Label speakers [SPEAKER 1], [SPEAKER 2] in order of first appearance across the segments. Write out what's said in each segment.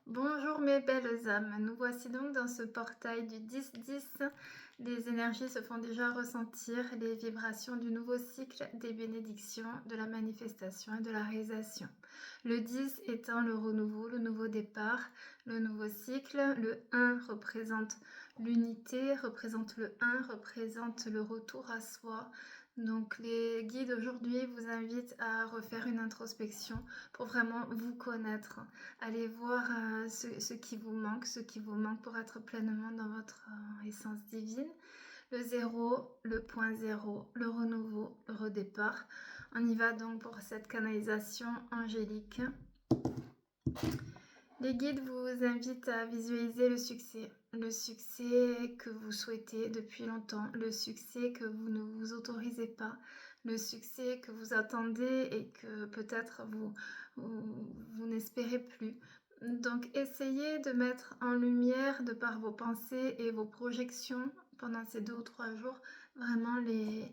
[SPEAKER 1] Bonjour mes belles âmes, nous voici donc dans ce portail du 10-10. Les énergies se font déjà ressentir, les vibrations du nouveau cycle des bénédictions, de la manifestation et de la réalisation. Le 10 étant le renouveau, le nouveau départ, le nouveau cycle. Le 1 représente l'unité, représente le 1, représente le retour à soi. Donc les guides aujourd'hui vous invitent à refaire une introspection pour vraiment vous connaître. Allez voir ce qui vous manque pour être pleinement dans votre essence divine. Le zéro, le point zéro, le renouveau, le redépart. On y va donc pour cette canalisation angélique. Les guides vous invitent à visualiser le succès que vous souhaitez depuis longtemps, le succès que vous ne vous autorisez pas, le succès que vous attendez et que peut-être vous n'espérez plus. Donc essayez de mettre en lumière, de par vos pensées et vos projections pendant ces 2 ou 3 jours, vraiment les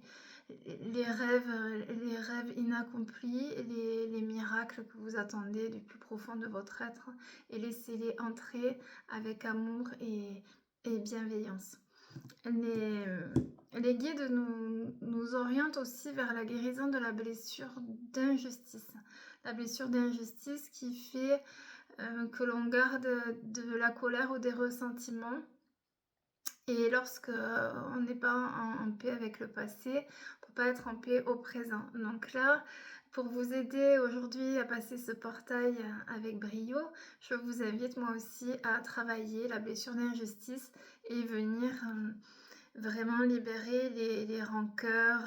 [SPEAKER 1] rêves inaccomplis, les miracles que vous attendez du plus profond de votre être, et laissez-les entrer avec amour et bienveillance. Les guides nous orientent aussi vers la guérison de la blessure d'injustice. La blessure d'injustice qui fait que l'on garde de la colère ou des ressentiments. Et lorsque on n'est pas en paix avec le passé, on ne peut pas être en paix au présent. Donc là, pour vous aider aujourd'hui à passer ce portail avec brio, je vous invite moi aussi à travailler la blessure d'injustice et venir vraiment libérer les rancœurs,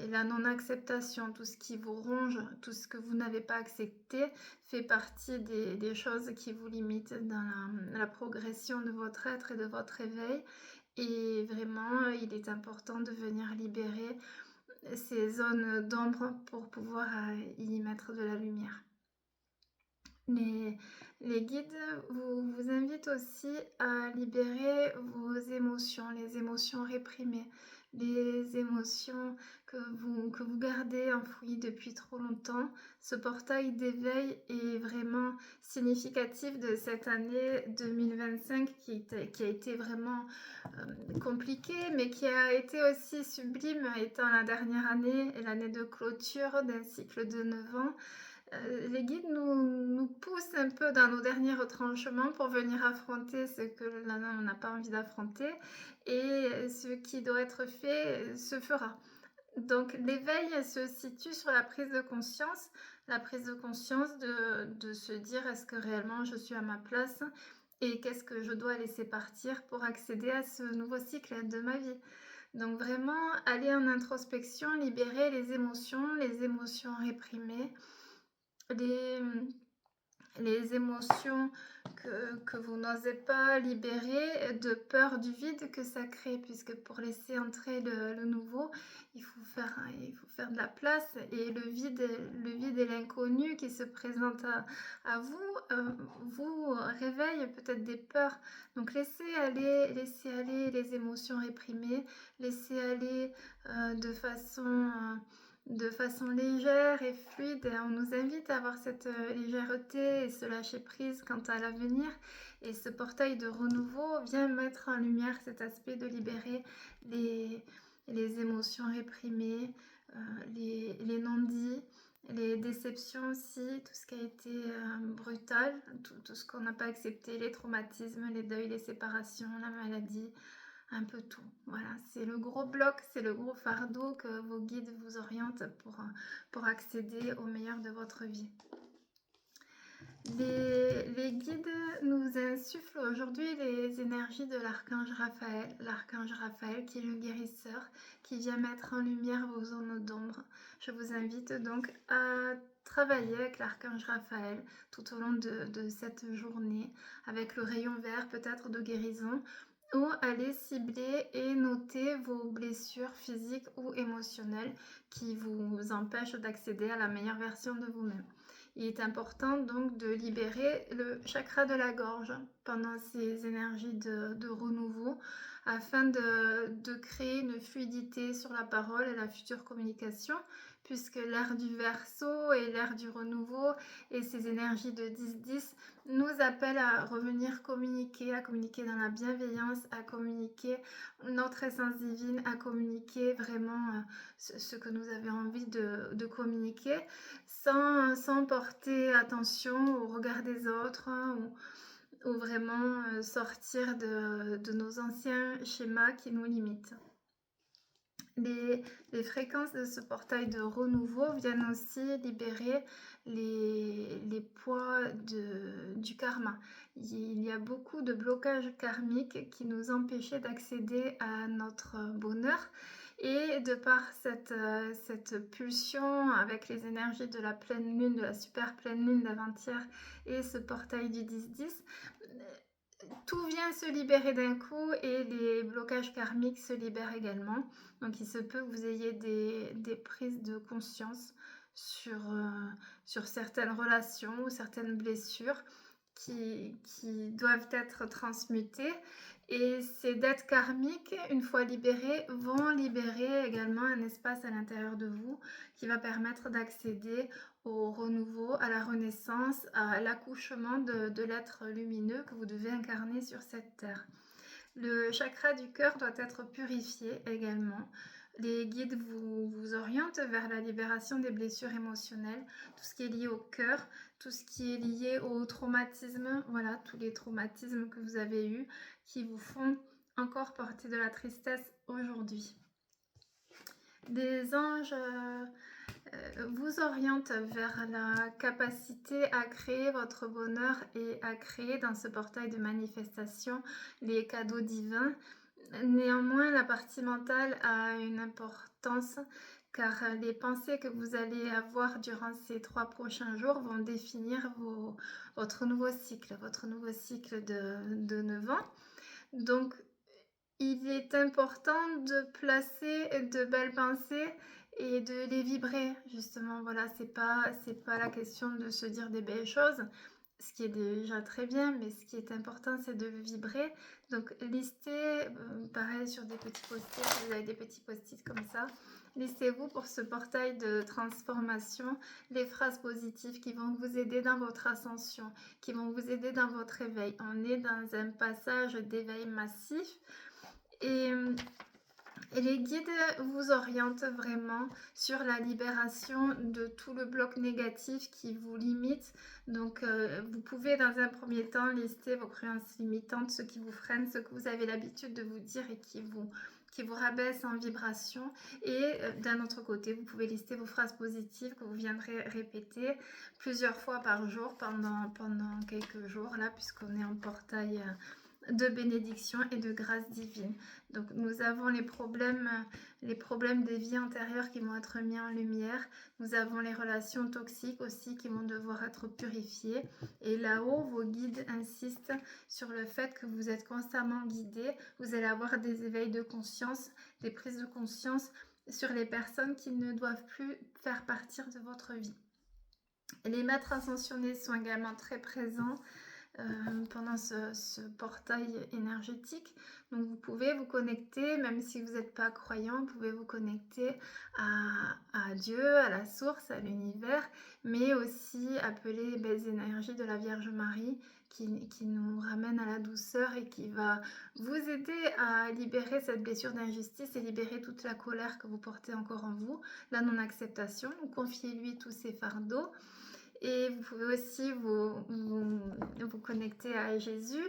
[SPEAKER 1] la non-acceptation, tout ce qui vous ronge, tout ce que vous n'avez pas accepté fait partie des choses qui vous limitent dans la progression de votre être et de votre éveil. Et vraiment, il est important de venir libérer ces zones d'ombre pour pouvoir y mettre de la lumière. Les guides vous invitent aussi à libérer vos émotions, les émotions réprimées, les émotions que vous gardez enfouies depuis trop longtemps. Ce portail d'éveil est vraiment significatif de cette année 2025 qui a été vraiment compliquée, mais qui a été aussi sublime, étant la dernière année, l'année de clôture d'un cycle de 9 ans. Les guides nous poussent un peu dans nos derniers retranchements pour venir affronter ce que on n'a pas envie d'affronter, et ce qui doit être fait se fera. Donc l'éveil se situe sur la prise de conscience de se dire: est-ce que réellement je suis à ma place et qu'est-ce que je dois laisser partir pour accéder à ce nouveau cycle de ma vie. Donc vraiment aller en introspection, libérer les émotions réprimées, les, les émotions que vous n'osez pas libérer de peur du vide que ça crée, puisque pour laisser entrer le nouveau, il faut faire de la place, et le vide et l'inconnu qui se présente à vous, vous réveille peut-être des peurs. Donc laissez aller les émotions réprimées, laissez aller de façon légère et fluide. On nous invite à avoir cette légèreté et ce lâcher prise quant à l'avenir. Et ce portail de renouveau vient mettre en lumière cet aspect de libérer les émotions réprimées, les non-dits, les déceptions aussi, tout ce qui a été brutal, tout ce qu'on n'a pas accepté, les traumatismes, les deuils, les séparations, la maladie, un peu tout. Voilà, c'est le gros bloc, c'est le gros fardeau que vos guides vous orientent pour accéder au meilleur de votre vie. Les guides nous insufflent aujourd'hui les énergies de l'archange Raphaël qui est le guérisseur, qui vient mettre en lumière vos zones d'ombre. Je vous invite donc à travailler avec l'archange Raphaël tout au long de cette journée, avec le rayon vert peut-être de guérison, ou aller cibler et noter vos blessures physiques ou émotionnelles qui vous empêchent d'accéder à la meilleure version de vous-même. Il est important donc de libérer le chakra de la gorge pendant ces énergies de renouveau, afin de créer une fluidité sur la parole et la future communication, puisque l'ère du Verseau et l'ère du renouveau et ces énergies de 10-10 nous appellent à revenir communiquer, à communiquer dans la bienveillance, à communiquer notre essence divine, à communiquer vraiment ce que nous avons envie de communiquer sans porter attention au regard des autres, hein, ou vraiment sortir de nos anciens schémas qui nous limitent. Les fréquences de ce portail de renouveau viennent aussi libérer les poids du karma. Il y a beaucoup de blocages karmiques qui nous empêchaient d'accéder à notre bonheur. Et de par cette pulsion avec les énergies de la pleine lune, de la super pleine lune d'avant-hier et ce portail du 10-10, tout vient se libérer d'un coup et les blocages karmiques se libèrent également. Donc il se peut que vous ayez des prises de conscience sur certaines relations ou certaines blessures qui doivent être transmutées. Et ces dettes karmiques, une fois libérées, vont libérer également un espace à l'intérieur de vous qui va permettre d'accéder au renouveau, à la renaissance, à l'accouchement de l'être lumineux que vous devez incarner sur cette terre. Le chakra du cœur doit être purifié également. Les guides vous orientent vers la libération des blessures émotionnelles, tout ce qui est lié au cœur, tout ce qui est lié au traumatisme, voilà, tous les traumatismes que vous avez eus qui vous font encore porter de la tristesse aujourd'hui. Des anges vous orientent vers la capacité à créer votre bonheur et à créer dans ce portail de manifestation les cadeaux divins. Néanmoins, la partie mentale a une importance car les pensées que vous allez avoir durant ces 3 prochains jours vont définir votre nouveau cycle de 9 ans. Donc, il est important de placer de belles pensées et de les vibrer, justement. Voilà, c'est pas la question de se dire des belles choses, ce qui est déjà très bien, mais ce qui est important, c'est de vibrer. Donc, listez, pareil, sur des petits post-it, vous avez des petits post-it comme ça. Listez-vous pour ce portail de transformation les phrases positives qui vont vous aider dans votre ascension, qui vont vous aider dans votre éveil. On est dans un passage d'éveil massif. Et les guides vous orientent vraiment sur la libération de tout le bloc négatif qui vous limite. Donc, vous pouvez dans un premier temps lister vos croyances limitantes, ce qui vous freine, ce que vous avez l'habitude de vous dire et qui vous rabaisse en vibration. Et d'un autre côté, vous pouvez lister vos phrases positives que vous viendrez répéter plusieurs fois par jour pendant quelques jours, là, puisqu'on est en portail de bénédiction et de grâce divine. Donc nous avons les problèmes des vies antérieures qui vont être mis en lumière. Nous avons les relations toxiques aussi qui vont devoir être purifiées. Et là-haut, vos guides insistent sur le fait que vous êtes constamment guidés. Vous allez avoir des éveils de conscience, des prises de conscience sur les personnes qui ne doivent plus faire partir de votre vie. Les maîtres ascensionnés sont également très présents pendant ce portail énergétique. Donc vous pouvez vous connecter, même si vous n'êtes pas croyant, vous pouvez vous connecter à Dieu, à la source, à l'univers, mais aussi appeler les belles énergies de la Vierge Marie qui nous ramène à la douceur et qui va vous aider à libérer cette blessure d'injustice et libérer toute la colère que vous portez encore en vous, la non-acceptation. Confiez-lui tous ces fardeaux. Et vous pouvez aussi vous connecter à Jésus,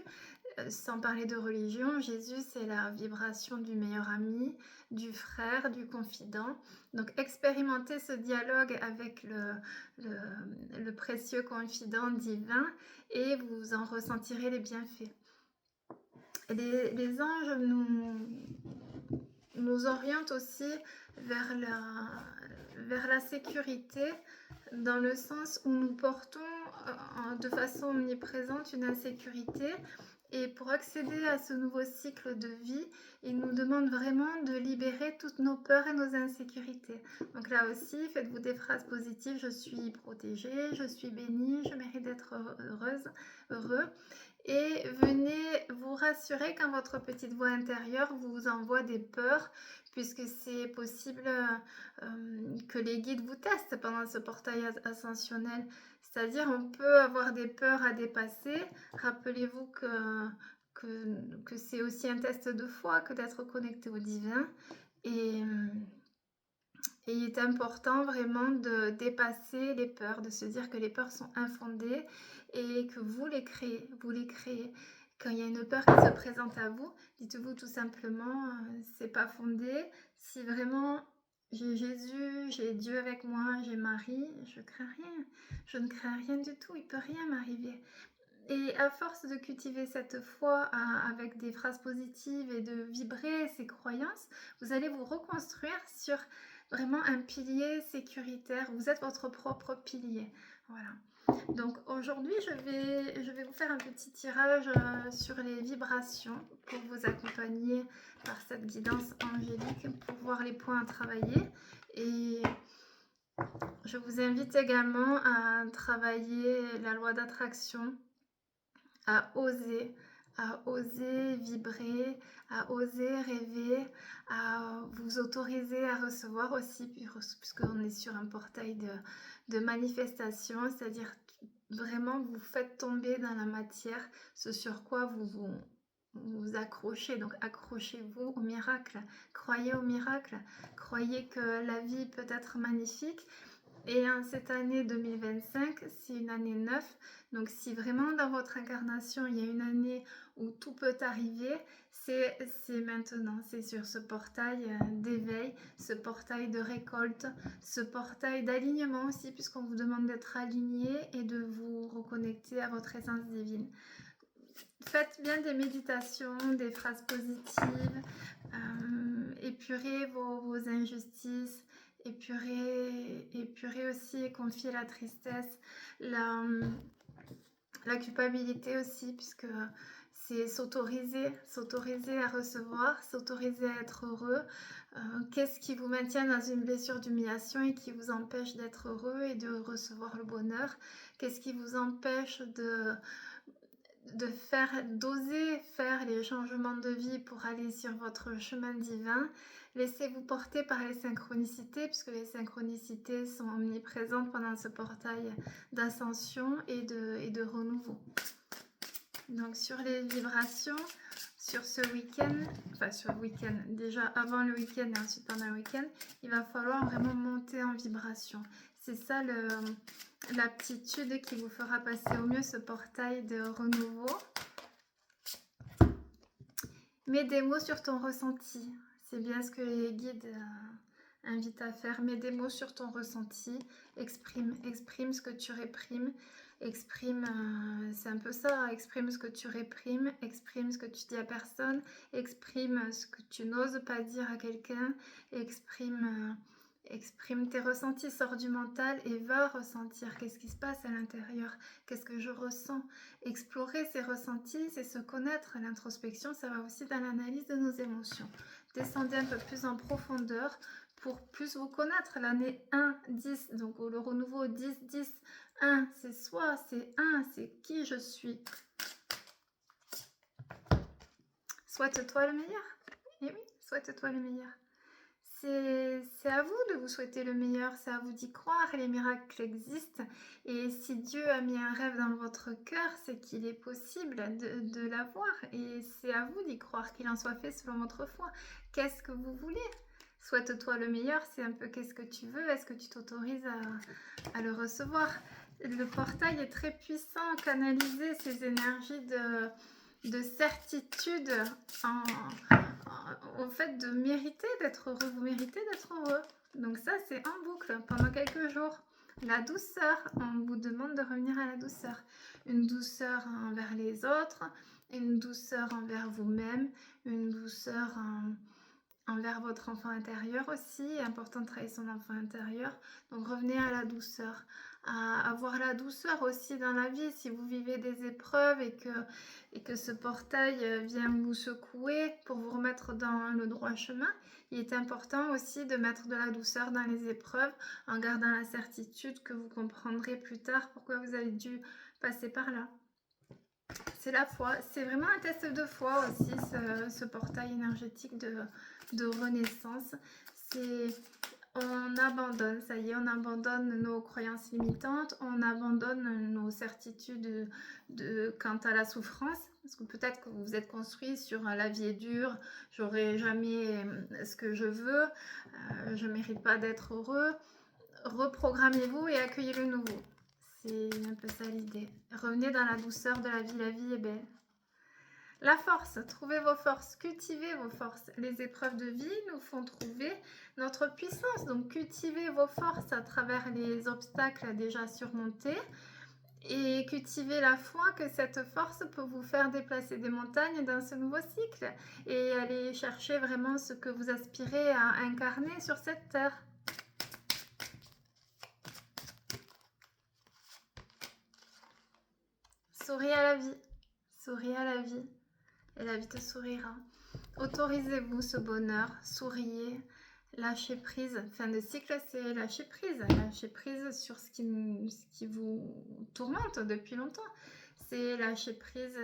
[SPEAKER 1] sans parler de religion. Jésus, c'est la vibration du meilleur ami, du frère, du confident. Donc, expérimentez ce dialogue avec le précieux confident divin et vous en ressentirez les bienfaits. Les anges nous orientent aussi vers la sécurité, dans le sens où nous portons de façon omniprésente une insécurité. Et pour accéder à ce nouveau cycle de vie, il nous demande vraiment de libérer toutes nos peurs et nos insécurités. Donc là aussi, faites-vous des phrases positives. Je suis protégée, je suis bénie, je mérite d'être heureuse, heureux. Et venez vous rassurer quand votre petite voix intérieure vous envoie des peurs, puisque c'est possible que les guides vous testent pendant ce portail ascensionnel. C'est-à-dire, on peut avoir des peurs à dépasser. Rappelez-vous que c'est aussi un test de foi que d'être connecté au divin. Et il est important vraiment de dépasser les peurs, de se dire que les peurs sont infondées et que vous les créez, vous les créez. Quand il y a une peur qui se présente à vous, dites-vous tout simplement, c'est pas fondé. Si vraiment j'ai Jésus, j'ai Dieu avec moi, j'ai Marie, je crains rien. Je ne crains rien du tout, il peut rien m'arriver. Et à force de cultiver cette foi avec des phrases positives et de vibrer ces croyances, vous allez vous reconstruire sur vraiment un pilier sécuritaire. Vous êtes votre propre pilier. Voilà. Donc aujourd'hui, je vais vous faire un petit tirage sur les vibrations pour vous accompagner par cette guidance angélique pour voir les points à travailler. Et je vous invite également à travailler la loi d'attraction, à oser vibrer, à oser rêver, à vous autoriser à recevoir aussi, puisqu'on est sur un portail de manifestation, c'est-à-dire vraiment vous faites tomber dans la matière ce sur quoi vous accrochez. Donc accrochez-vous au miracle, croyez au miracle, croyez que la vie peut être magnifique. Et cette année 2025, c'est une année 9. Donc si vraiment dans votre incarnation, il y a une année où tout peut arriver, c'est maintenant. C'est sur ce portail d'éveil, ce portail de récolte, ce portail d'alignement aussi, puisqu'on vous demande d'être aligné et de vous reconnecter à votre essence divine. Faites bien des méditations, des phrases positives, épurez vos injustices, épurer aussi et confier la tristesse, la culpabilité aussi, puisque c'est s'autoriser à recevoir, s'autoriser à être heureux. Qu'est-ce qui vous maintient dans une blessure d'humiliation et qui vous empêche d'être heureux et de recevoir le bonheur? Qu'est-ce qui vous empêche d'oser faire les changements de vie pour aller sur votre chemin divin? Laissez-vous porter par les synchronicités, puisque les synchronicités sont omniprésentes pendant ce portail d'ascension et de renouveau. Donc sur les vibrations, sur ce week-end, enfin sur le week-end, déjà avant le week-end et ensuite pendant le week-end, il va falloir vraiment monter en vibration. C'est ça l'aptitude qui vous fera passer au mieux ce portail de renouveau. Mets des mots sur ton ressenti. C'est bien ce que les guides invitent à faire. Mets des mots sur ton ressenti. Exprime ce que tu réprimes. C'est un peu ça, exprime ce que tu réprimes, exprime ce que tu dis à personne, exprime ce que tu n'oses pas dire à quelqu'un, exprime tes ressentis, sors du mental et va ressentir qu'est-ce qui se passe à l'intérieur, qu'est-ce que je ressens. Explorer ces ressentis, c'est se connaître. L'introspection, ça va aussi dans l'analyse de nos émotions. Descendez un peu plus en profondeur pour plus vous connaître. L'année 1, 10, donc le renouveau 10, 10, 1, c'est soi, c'est 1, c'est qui je suis. Souhaite-toi le meilleur. Et oui, souhaite-toi le meilleur. C'est à vous de vous souhaiter le meilleur, c'est à vous d'y croire, les miracles existent. Et si Dieu a mis un rêve dans votre cœur, c'est qu'il est possible de l'avoir. Et c'est à vous d'y croire, qu'il en soit fait selon votre foi. Qu'est-ce que vous voulez? Souhaite-toi le meilleur, c'est un peu qu'est-ce que tu veux, est-ce que tu t'autorises à le recevoir? Le portail est très puissant, canaliser ces énergies de certitude en fait de mériter d'être heureux. Vous méritez d'être heureux. Donc ça, c'est en boucle pendant quelques jours. La douceur, on vous demande de revenir à la douceur. Une douceur envers les autres, une douceur envers vous-même, une douceur envers votre enfant intérieur aussi. Il est important de travailler son enfant intérieur. Donc revenez à la douceur, à avoir la douceur aussi dans la vie. Si vous vivez des épreuves et que ce portail vient vous secouer pour vous remettre dans le droit chemin, il est important aussi de mettre de la douceur dans les épreuves en gardant la certitude que vous comprendrez plus tard pourquoi vous avez dû passer par là. c'est la foi. C'est vraiment un test de foi aussi, ce portail énergétique de renaissance. C'est on abandonne, ça y est, on abandonne nos croyances limitantes, on abandonne nos certitudes quant à la souffrance, parce que peut-être que vous vous êtes construit sur la vie est dure, j'aurai jamais ce que je veux, je mérite pas d'être heureux. Reprogrammez-vous et accueillez le nouveau. C'est un peu ça l'idée. Revenez dans la douceur de la vie est belle. La force, trouvez vos forces, cultivez vos forces. Les épreuves de vie nous font trouver notre puissance. Donc cultivez vos forces à travers les obstacles déjà surmontés et cultivez la foi que cette force peut vous faire déplacer des montagnes dans ce nouveau cycle et aller chercher vraiment ce que vous aspirez à incarner sur cette terre. Souris à la vie, souris à la vie. Et la vie te sourira. Autorisez-vous ce bonheur, souriez, lâchez prise. Fin de cycle, c'est lâcher prise. Lâcher prise sur ce qui vous tourmente depuis longtemps. C'est lâcher prise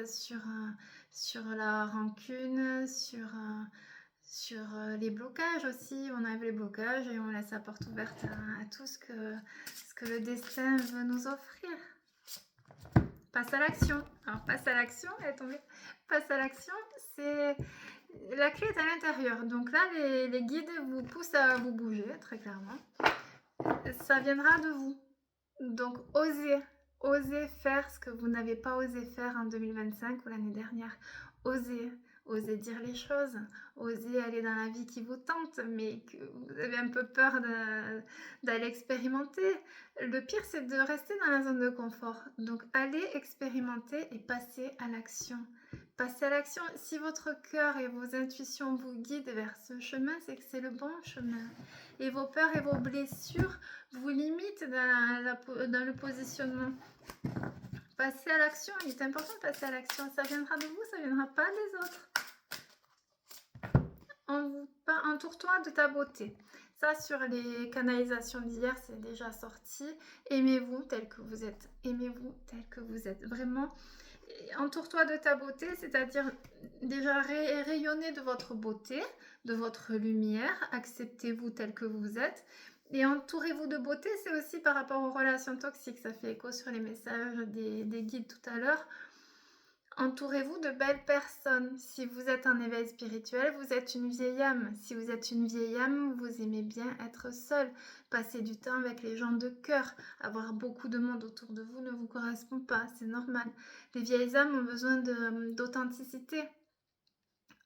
[SPEAKER 1] sur la rancune, sur les blocages aussi. On enlève les blocages et on laisse la porte ouverte à tout ce que le destin veut nous offrir. Passe à l'action. Alors, passe à l'action, elle est tombée. Passe à l'action, c'est... La clé est à l'intérieur. Donc là, les guides vous poussent à vous bouger, très clairement. Ça viendra de vous. Donc, osez faire ce que vous n'avez pas osé faire en 2025 ou l'année dernière. Osez dire les choses, osez aller dans la vie qui vous tente, mais que vous avez un peu peur d'aller expérimenter. Le pire, c'est de rester dans la zone de confort. Donc, allez expérimenter et passez à l'action. Passez à l'action. Si votre cœur et vos intuitions vous guident vers ce chemin, c'est que c'est le bon chemin. Et vos peurs et vos blessures vous limitent dans le positionnement. Passez à l'action, il est important de passer à l'action. Ça viendra de vous, ça ne viendra pas des autres. Entoure-toi de ta beauté. Ça, sur les canalisations d'hier, c'est déjà sorti. Aimez-vous tel que vous êtes. Aimez-vous tel que vous êtes. Vraiment, entoure-toi de ta beauté, c'est-à-dire déjà rayonnez de votre beauté, de votre lumière. Acceptez-vous tel que vous êtes. Et entourez-vous de beauté, c'est aussi par rapport aux relations toxiques. Ça fait écho sur les messages des guides tout à l'heure. Entourez-vous de belles personnes. Si vous êtes en éveil spirituel, vous êtes une vieille âme. Si vous êtes une vieille âme, vous aimez bien être seul. Passer du temps avec les gens de cœur. Avoir beaucoup de monde autour de vous ne vous correspond pas. C'est normal. Les vieilles âmes ont besoin d'authenticité.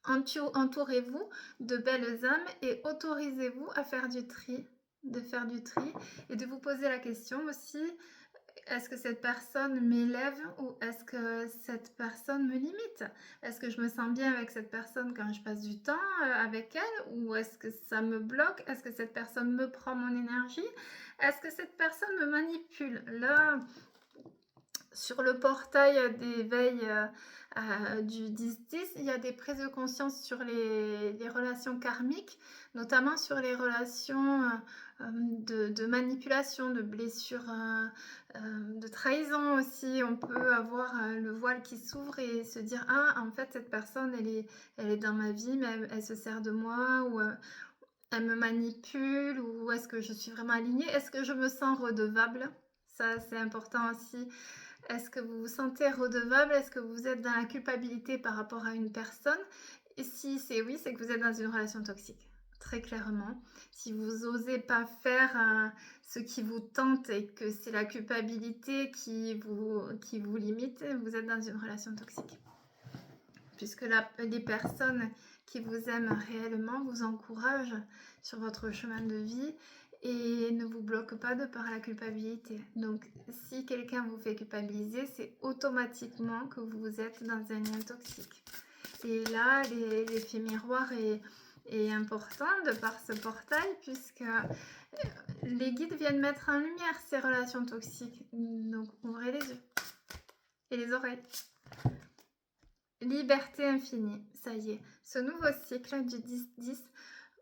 [SPEAKER 1] Entourez-vous de belles âmes et autorisez-vous à faire du tri. De faire du tri et de vous poser la question aussi, est-ce que cette personne m'élève ou est-ce que cette personne me limite? Est-ce que je me sens bien avec cette personne quand je passe du temps avec elle ou est-ce que ça me bloque? Est-ce que cette personne me prend mon énergie? Est-ce que cette personne me manipule? Là, sur le portail d'éveil du 10-10, il y a des prises de conscience sur les relations karmiques, notamment sur les relations de manipulation, de blessures, de trahison aussi. On peut avoir le voile qui s'ouvre et se dire « Ah, en fait, cette personne, elle est dans ma vie, mais elle se sert de moi » ou elle me manipule ou est-ce que je suis vraiment alignée? Est-ce que je me sens redevable? Ça, c'est important aussi. Est-ce que vous vous sentez redevable? Est-ce que vous êtes dans la culpabilité par rapport à une personne? Et si c'est oui, c'est que vous êtes dans une relation toxique, très clairement. Si vous n'osez pas faire ce qui vous tente et que c'est la culpabilité qui vous limite, vous êtes dans une relation toxique. Puisque les personnes qui vous aiment réellement vous encouragent sur votre chemin de vie et ne vous bloquent pas de par la culpabilité. Donc, si quelqu'un vous fait culpabiliser, c'est automatiquement que vous êtes dans un lien toxique. Et là, l'effet miroir est important de par ce portail, puisque les guides viennent mettre en lumière ces relations toxiques. Donc, ouvrez les yeux et les oreilles. Liberté infinie, ça y est. Ce nouveau cycle du 10-10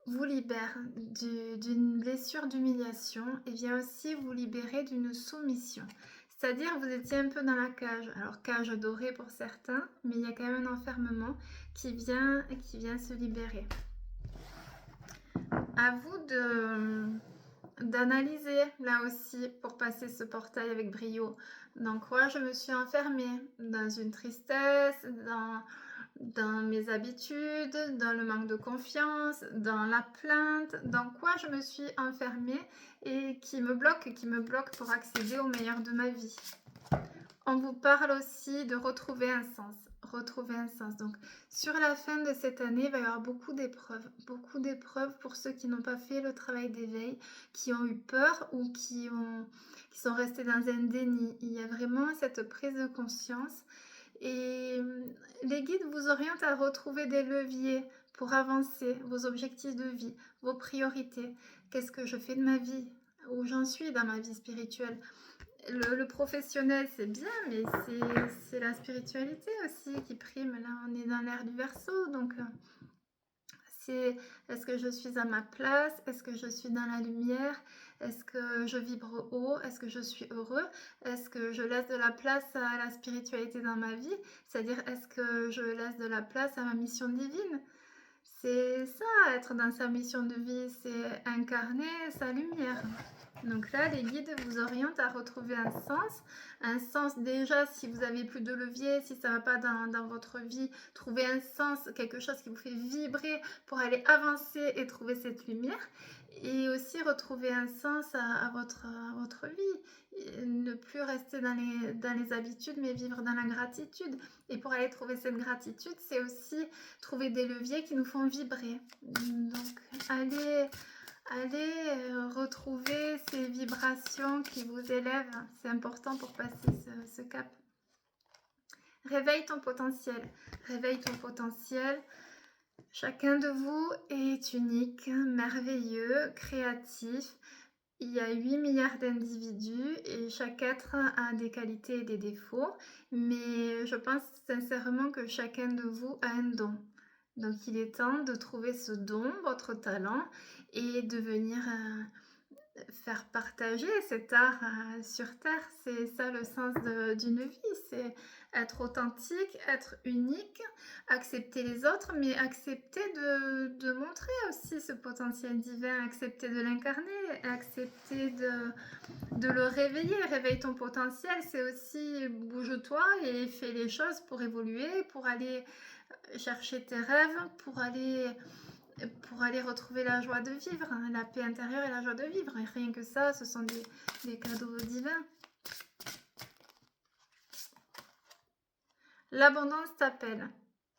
[SPEAKER 1] vous libère d'une blessure d'humiliation et vient aussi vous libérer d'une soumission. C'est-à-dire, vous étiez un peu dans la cage. Alors, cage dorée pour certains, mais il y a quand même un enfermement qui vient se libérer. À vous d'analyser là aussi pour passer ce portail avec brio. Dans quoi je me suis enfermée? Dans une tristesse, dans mes habitudes, dans le manque de confiance, dans la plainte, dans quoi je me suis enfermée et qui me bloque pour accéder au meilleur de ma vie. On vous parle aussi de retrouver un sens. Retrouver un sens. Donc, sur la fin de cette année, il va y avoir beaucoup d'épreuves pour ceux qui n'ont pas fait le travail d'éveil, qui ont eu peur ou qui sont restés dans un déni. Il y a vraiment cette prise de conscience. Et les guides vous orientent à retrouver des leviers pour avancer vos objectifs de vie, vos priorités. Qu'est-ce que je fais de ma vie? Où j'en suis dans ma vie spirituelle? Le professionnel, c'est bien, mais c'est la spiritualité aussi qui prime. Là, on est dans l'ère du Verseau, donc est-ce que je suis à ma place? Est-ce que je suis dans la lumière? Est-ce que je vibre haut? Est-ce que je suis heureux? Est-ce que je laisse de la place à la spiritualité dans ma vie? C'est-à-dire, est-ce que je laisse de la place à ma mission divine? C'est ça, être dans sa mission de vie, c'est incarner sa lumière. Donc là, les guides vous orientent à retrouver un sens déjà si vous avez plus de levier, si ça ne va pas dans votre vie, trouver un sens, quelque chose qui vous fait vibrer pour aller avancer et trouver cette lumière. Et aussi retrouver un sens à votre vie. Et ne plus rester dans les habitudes, mais vivre dans la gratitude. Et pour aller trouver cette gratitude, c'est aussi trouver des leviers qui nous font vibrer. Donc, allez retrouver ces vibrations qui vous élèvent. C'est important pour passer ce cap. Réveille ton potentiel. Réveille ton potentiel. Chacun de vous est unique, merveilleux, créatif. Il y a 8 milliards d'individus et chaque être a des qualités et des défauts. Mais je pense sincèrement que chacun de vous a un don. Donc il est temps de trouver ce don, votre talent, et de venir faire partager cet art sur Terre. C'est ça le sens d'une vie, c'est être authentique, être unique, accepter les autres, mais accepter de montrer aussi ce potentiel divin, accepter de l'incarner, accepter de le réveiller. Réveille ton potentiel, c'est aussi bouge-toi et fais les choses pour évoluer, pour aller chercher tes rêves, pour aller retrouver la joie de vivre, hein, la paix intérieure et la joie de vivre. Et rien que ça, ce sont des cadeaux divins. L'abondance t'appelle.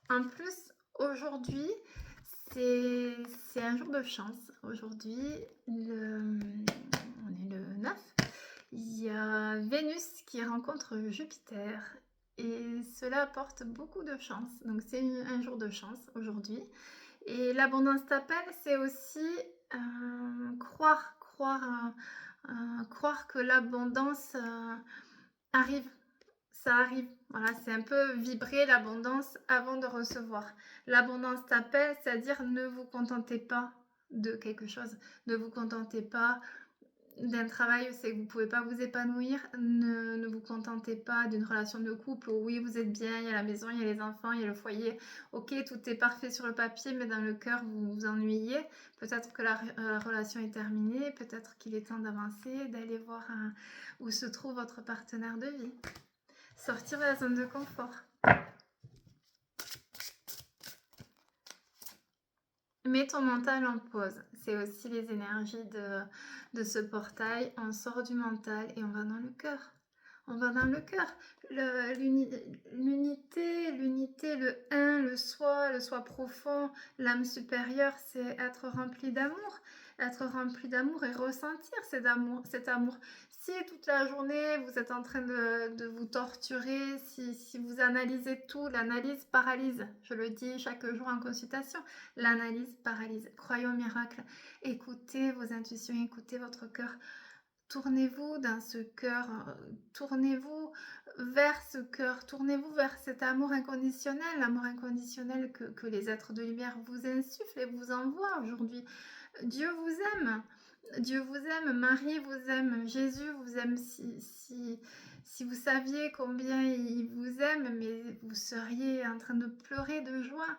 [SPEAKER 1] En plus, aujourd'hui, c'est un jour de chance. Aujourd'hui, on est le 9. Il y a Vénus qui rencontre Jupiter. Et cela apporte beaucoup de chance. Donc c'est un jour de chance aujourd'hui. Et l'abondance t'appelle, c'est aussi croire que l'abondance arrive. Ça arrive. Voilà, c'est un peu vibrer l'abondance avant de recevoir. L'abondance t'appelle, c'est-à-dire ne vous contentez pas de quelque chose. Ne vous contentez pas d'un travail où c'est que vous ne pouvez pas vous épanouir. Ne vous contentez pas d'une relation de couple où oui, vous êtes bien, il y a la maison, il y a les enfants, il y a le foyer. Ok, tout est parfait sur le papier, mais dans le cœur, vous vous ennuyez. Peut-être que la relation est terminée, peut-être qu'il est temps d'avancer, d'aller voir où se trouve votre partenaire de vie. Sortir de la zone de confort. Mets ton mental en pause. C'est aussi les énergies de ce portail. On sort du mental et on va dans le cœur. On va dans le cœur. L'unité, le un, le soi profond, l'âme supérieure, c'est être rempli d'amour. Être rempli d'amour et ressentir cet amour. Si toute la journée vous êtes en train de vous torturer, si vous analysez tout, l'analyse paralyse. Je le dis chaque jour en consultation, l'analyse paralyse. Croyez au miracle. Écoutez vos intuitions, écoutez votre cœur. Tournez-vous dans ce cœur, tournez-vous vers ce cœur, tournez-vous vers cet amour inconditionnel, l'amour inconditionnel que les êtres de lumière vous insufflent et vous envoient aujourd'hui. Dieu vous aime, Dieu vous aime, Marie vous aime, Jésus vous aime. Si vous saviez combien il vous aime, mais vous seriez en train de pleurer de joie.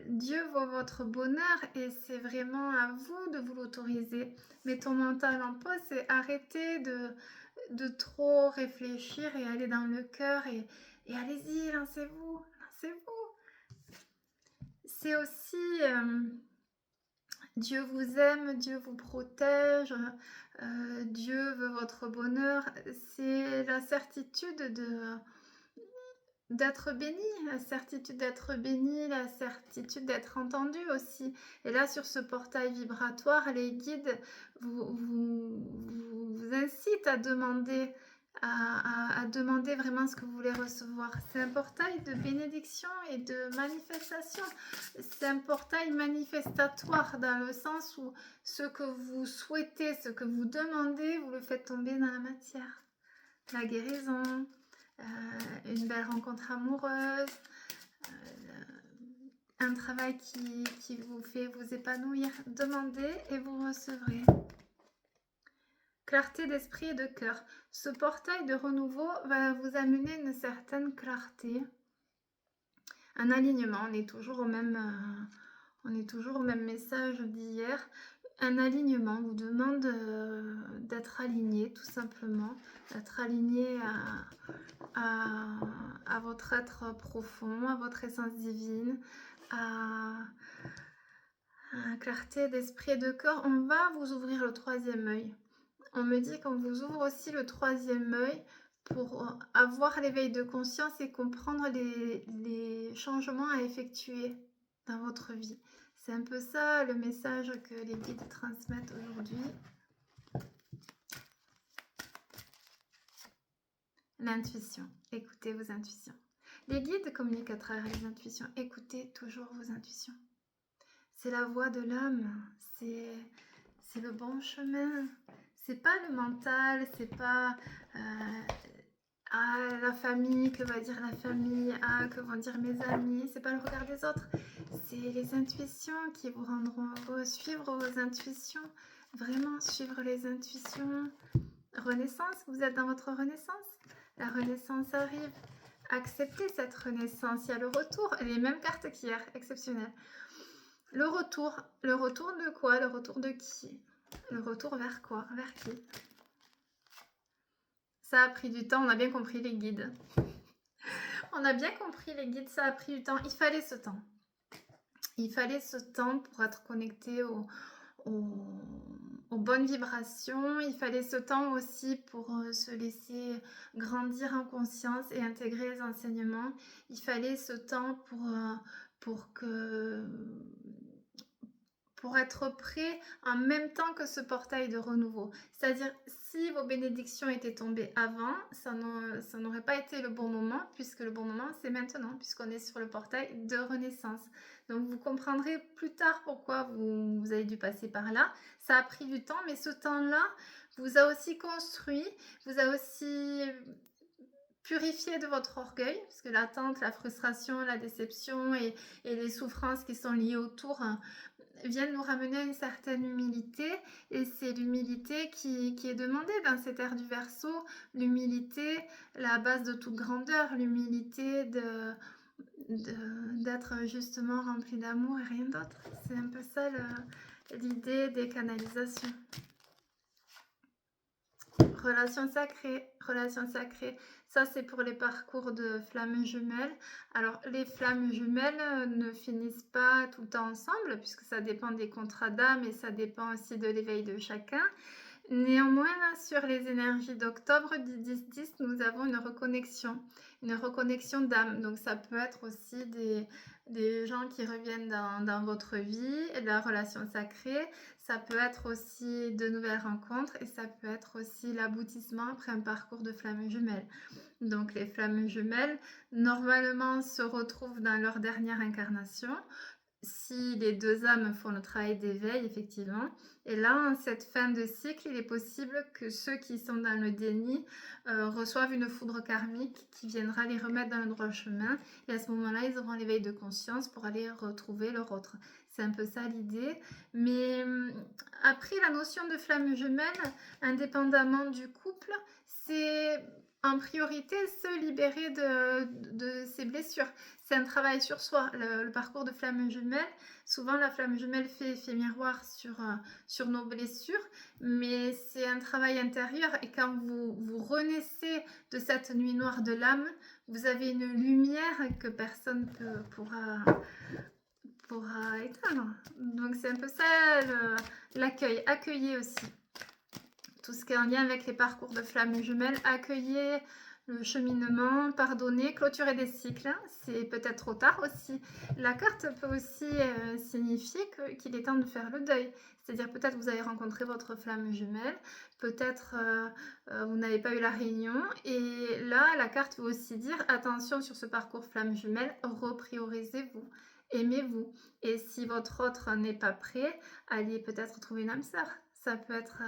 [SPEAKER 1] Dieu veut votre bonheur et c'est vraiment à vous de vous l'autoriser. Mais ton mental en pause, c'est arrêter de trop réfléchir et aller dans le cœur et allez-y, lancez-vous, lancez-vous. C'est aussi Dieu vous aime, Dieu vous protège, Dieu veut votre bonheur. C'est la certitude d'être béni, la certitude d'être béni, la certitude d'être entendu aussi. Et là, sur ce portail vibratoire, les guides vous incitent à demander, à demander vraiment ce que vous voulez recevoir. C'est un portail de bénédiction et de manifestation. C'est un portail manifestatoire dans le sens où ce que vous souhaitez, ce que vous demandez, vous le faites tomber dans la matière. La guérison, une belle rencontre amoureuse, un travail qui vous fait vous épanouir. Demandez et vous recevrez. Clarté d'esprit et de cœur. Ce portail de renouveau va vous amener une certaine clarté, un alignement. On est toujours au même message d'hier. Un alignement vous demande d'être aligné, tout simplement, d'être aligné à votre être profond, à votre essence divine, à clarté d'esprit et de corps. On va vous ouvrir le troisième œil. On me dit qu'on vous ouvre aussi le troisième œil pour avoir l'éveil de conscience et comprendre les changements à effectuer dans votre vie. C'est un peu ça le message que les guides transmettent aujourd'hui. L'intuition. Écoutez vos intuitions. Les guides communiquent à travers les intuitions. Écoutez toujours vos intuitions. C'est la voix de l'âme. C'est le bon chemin. C'est pas le mental. C'est pas la famille, que va dire la famille, que vont dire mes amis. C'est pas le regard des autres. C'est les intuitions qui vous rendront heureux. Suivre vos intuitions. Vraiment suivre les intuitions. Renaissance, vous êtes dans votre renaissance. La renaissance arrive. Acceptez cette renaissance. Il y a le retour, les mêmes cartes qu'hier, exceptionnel. Le retour de quoi? Le retour de qui? Le retour vers quoi? Vers qui? Ça a pris du temps, on a bien compris les guides. On a bien compris les guides, ça a pris du temps. Il fallait ce temps. Il fallait ce temps pour être connecté aux bonnes vibrations. Il fallait ce temps aussi pour se laisser grandir en conscience et intégrer les enseignements. Il fallait ce temps pour être prêt en même temps que ce portail de renouveau. C'est-à-dire, si vos bénédictions étaient tombées avant, ça n'aurait pas été le bon moment, puisque le bon moment, c'est maintenant, puisqu'on est sur le portail de renaissance. Donc, vous comprendrez plus tard pourquoi vous avez dû passer par là. Ça a pris du temps, mais ce temps-là vous a aussi construit, vous a aussi purifié de votre orgueil, parce que l'attente, la frustration, la déception et les souffrances qui sont liées autour viennent nous ramener à une certaine humilité, et c'est l'humilité qui est demandée dans cette ère du Verseau, l'humilité, la base de toute grandeur, l'humilité d'être justement rempli d'amour et rien d'autre. C'est un peu ça l'idée des canalisations. Relation sacrée, ça c'est pour les parcours de flammes jumelles. Alors les flammes jumelles ne finissent pas tout le temps ensemble, puisque ça dépend des contrats d'âme et ça dépend aussi de l'éveil de chacun. Néanmoins, sur les énergies d'octobre du 10-10, nous avons une reconnexion d'âme. Donc ça peut être aussi des gens qui reviennent dans votre vie, la relation sacrée. Ça peut être aussi de nouvelles rencontres et ça peut être aussi l'aboutissement après un parcours de flammes jumelles. Donc les flammes jumelles, normalement, se retrouvent dans leur dernière incarnation, si les deux âmes font le travail d'éveil, effectivement. Et là, en cette fin de cycle, il est possible que ceux qui sont dans le déni reçoivent une foudre karmique qui viendra les remettre dans le droit chemin. Et à ce moment-là, ils auront l'éveil de conscience pour aller retrouver leur autre. C'est un peu ça l'idée. Mais après, la notion de flamme jumelle, indépendamment du couple, c'est en priorité se libérer de ces blessures. C'est un travail sur soi. Le parcours de flamme jumelle, souvent la flamme jumelle fait effet miroir sur nos blessures, mais c'est un travail intérieur et quand vous renaissez de cette nuit noire de l'âme, vous avez une lumière que personne pourra éteindre. Donc c'est un peu ça l'accueil. Accueillez aussi tout ce qui est en lien avec les parcours de flammes jumelles, accueillez le cheminement, pardonnez, clôturez des cycles, hein. C'est peut-être trop tard aussi. La carte peut aussi signifier qu'il est temps de faire le deuil. C'est-à-dire peut-être vous avez rencontré votre flamme jumelle, peut-être vous n'avez pas eu la réunion. Et là, la carte veut aussi dire attention sur ce parcours flamme jumelle, repriorisez-vous, aimez-vous. Et si votre autre n'est pas prêt, allez peut-être trouver une âme sœur. Ça peut être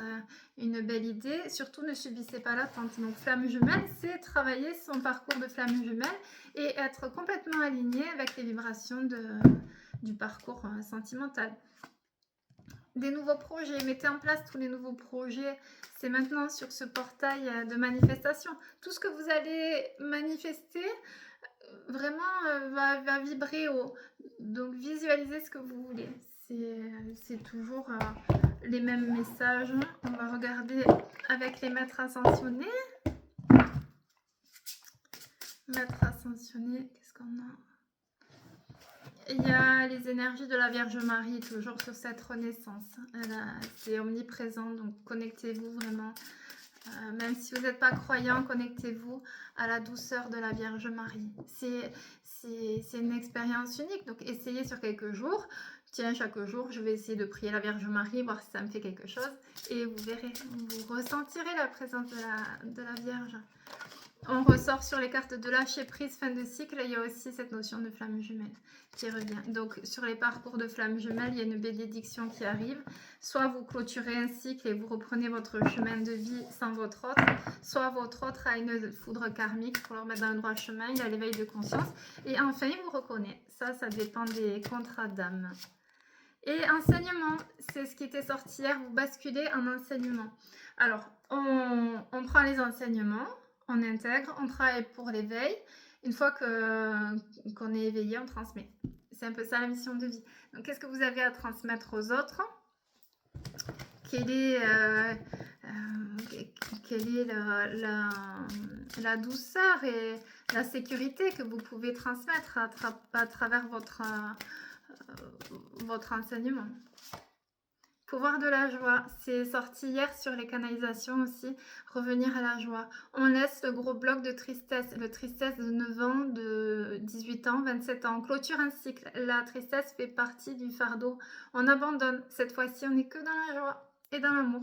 [SPEAKER 1] une belle idée. Surtout, ne subissez pas l'attente. Donc, flamme jumelle, c'est travailler son parcours de flamme jumelle et être complètement aligné avec les vibrations du parcours sentimental. Des nouveaux projets. Mettez en place tous les nouveaux projets. C'est maintenant sur ce portail de manifestation. Tout ce que vous allez manifester vraiment va vibrer haut. Donc, visualisez ce que vous voulez. C'est toujours les mêmes messages. On va regarder avec les maîtres ascensionnés. Maîtres ascensionnés, qu'est-ce qu'on a? Il y a les énergies de la Vierge Marie, toujours sur cette renaissance. C'est omniprésent, donc connectez-vous vraiment. Même si vous n'êtes pas croyant, connectez-vous à la douceur de la Vierge Marie. C'est une expérience unique, donc essayez sur quelques jours. Tiens, chaque jour, je vais essayer de prier la Vierge Marie, voir si ça me fait quelque chose. Et vous verrez, vous ressentirez la présence de la Vierge. On ressort sur les cartes de lâcher prise, fin de cycle. Il y a aussi cette notion de flamme jumelle qui revient. Donc, sur les parcours de flamme jumelle, il y a une bénédiction qui arrive. Soit vous clôturez un cycle et vous reprenez votre chemin de vie sans votre autre. Soit votre autre a une foudre karmique pour le remettre dans le droit chemin. Il a l'éveil de conscience. Et enfin, il vous reconnaît. Ça dépend des contrats d'âme. Et enseignement, c'est ce qui était sorti hier. Vous basculez en enseignement. Alors, on prend les enseignements. On intègre, on travaille pour l'éveil. Une fois qu'on est éveillé, on transmet. C'est un peu ça la mission de vie. Donc, qu'est-ce que vous avez à transmettre aux autres? Quelle est la douceur et la sécurité que vous pouvez transmettre à travers votre enseignement? Pouvoir de la joie, c'est sorti hier sur les canalisations aussi, revenir à la joie. On laisse le gros bloc de tristesse, le tristesse de 9 ans, de 18 ans, 27 ans. On clôture un cycle, la tristesse fait partie du fardeau. On abandonne, cette fois-ci on n'est que dans la joie et dans l'amour.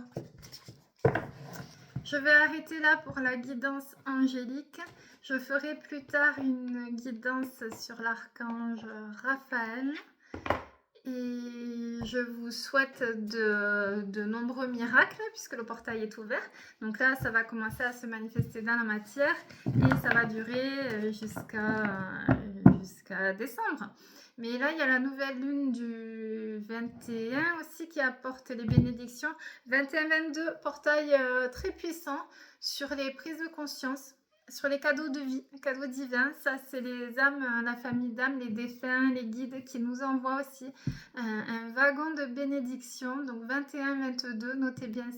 [SPEAKER 1] Je vais arrêter là pour la guidance angélique. Je ferai plus tard une guidance sur l'archange Raphaël. Et je vous souhaite de nombreux miracles puisque le portail est ouvert. Donc là, ça va commencer à se manifester dans la matière et ça va durer jusqu'à décembre. Mais là, il y a la nouvelle lune du 21 aussi qui apporte les bénédictions. 21-22, portail très puissant sur les prises de conscience. Sur les cadeaux de vie, cadeaux divins, ça c'est les âmes, la famille d'âmes, les défunts, les guides qui nous envoient aussi un wagon de bénédiction. Donc 21-22, notez bien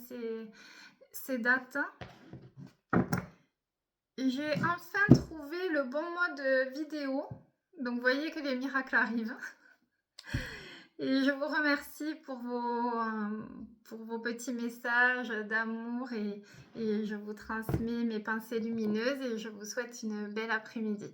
[SPEAKER 1] ces dates. J'ai enfin trouvé le bon mode vidéo. Donc vous voyez que les miracles arrivent. Et je vous remercie pour vos petits messages d'amour et je vous transmets mes pensées lumineuses et je vous souhaite une belle après-midi.